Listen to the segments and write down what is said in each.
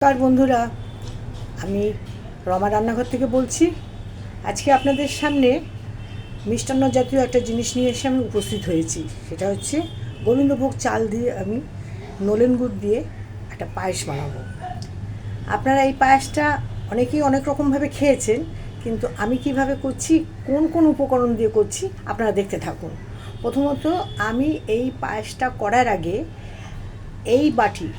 নমস্কার বন্ধুরা, আমি রমা রান্নাঘর থেকে বলছি। আজকে আপনাদের সামনে মিষ্টান্ন জাতীয় একটা জিনিস নিয়ে এসে আমি উপস্থিত হয়েছি। সেটা হচ্ছে গোবিন্দভোগ চাল দিয়ে আমি নলেন গুড় দিয়ে একটা পায়েস বানাবো। আপনারা এই পায়েসটা অনেকেই অনেক রকমভাবে খেয়েছেন, কিন্তু আমি কিভাবে করছি, কোন কোন উপকরণ দিয়ে করছি, আপনারা দেখতে থাকুন। প্রথমত আমি এই পায়েসটা করার আগে এই বাটি,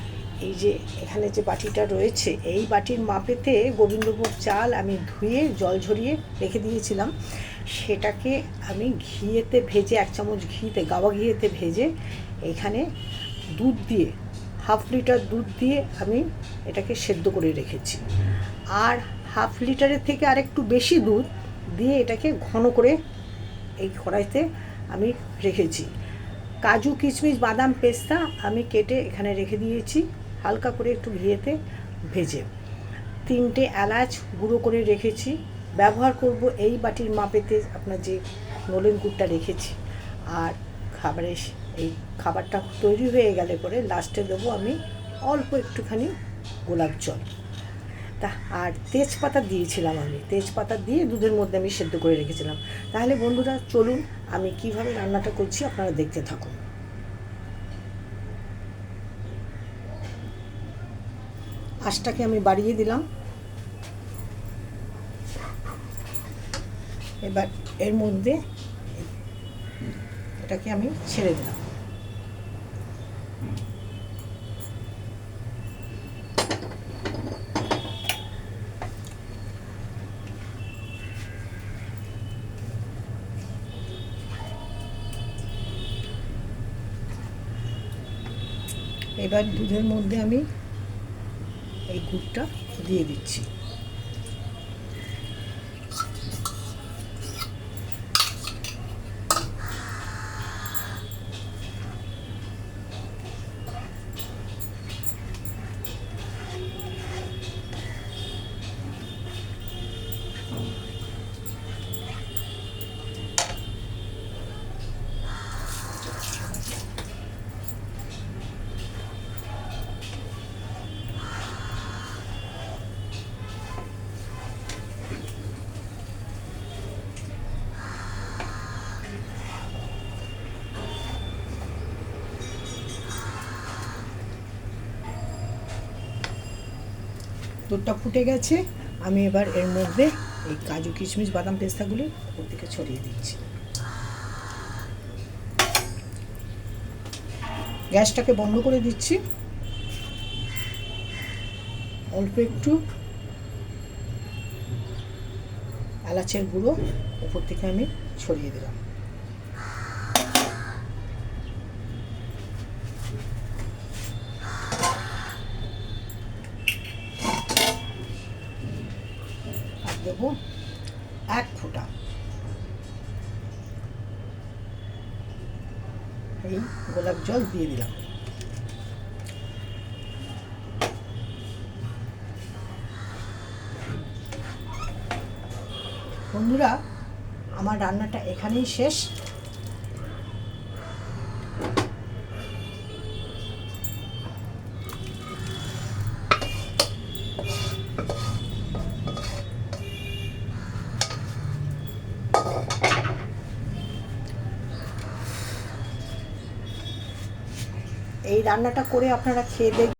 এই যে এখানে যে বাটিটা রয়েছে, এই বাটির মাপেতে গোবিন্দভোগ চাল আমি ধুয়ে জল ঝরিয়ে রেখে দিয়েছিলাম। সেটাকে আমি ঘিয়েতে ভেজে, 1 চামচ ঘিতে, গাওয়া ঘিয়েতে ভেজে এখানে দুধ দিয়ে, 1/2 লিটার দুধ দিয়ে আমি এটাকে সেদ্ধ করে রেখেছি। আর 1/2 লিটারের থেকে আরেকটু বেশি দুধ দিয়ে এটাকে ঘন করে এই কড়াইতে আমি রেখেছি। কাজু, কিশমিশ, বাদাম, পেস্তা আমি কেটে এখানে রেখে দিয়েছি, হালকা করে একটু ঘিয়েতে ভেজে। 3টে এলাচ গুঁড়ো করে রেখেছি। ব্যবহার করব এই বাটির মাপেতে আপনার যে নলেন গুড়টা রেখেছি। আর এই খাবারটা তৈরি হয়ে গেলে পরে লাস্টে দেবো আমি অল্প একটুখানি গোলাপ জল। আর তেজপাতা দিয়েছিলাম, আমি তেজপাতা দিয়ে দুধের মধ্যে আমি সেদ্ধ করে রেখেছিলাম। তাহলে বন্ধুরা চলুন আমি কিভাবে রান্নাটা করছি আপনারা দেখতে থাকুন। আঁচটাকে আমি বাড়িয়ে দিলাম। এবার এর মধ্যে এটাকে আমি ছেড়ে দিলাম। এবার দুধের মধ্যে আমি এই গুড়টা দিয়ে দিচ্ছি। দুধটা ফুটে গেছে। আমি এবার এর মধ্যে এই কাজু, কিশমিশ, বাদাম, পেস্তাগুলি উপর থেকে ছড়িয়ে দিচ্ছি। গ্যাসটাকে বন্ধ করে দিচ্ছি। অল্প একটু এলাচের গুঁড়ো উপর থেকে আমি ছড়িয়ে দিলাম। দেবো 1 ফোঁটা এই গোলাপ জল দিয়ে দিলাম। বন্ধুরা আমার রান্নাটা এখানেই শেষ। এই রান্নাটা করে আপনারা খেয়ে দেখবেন।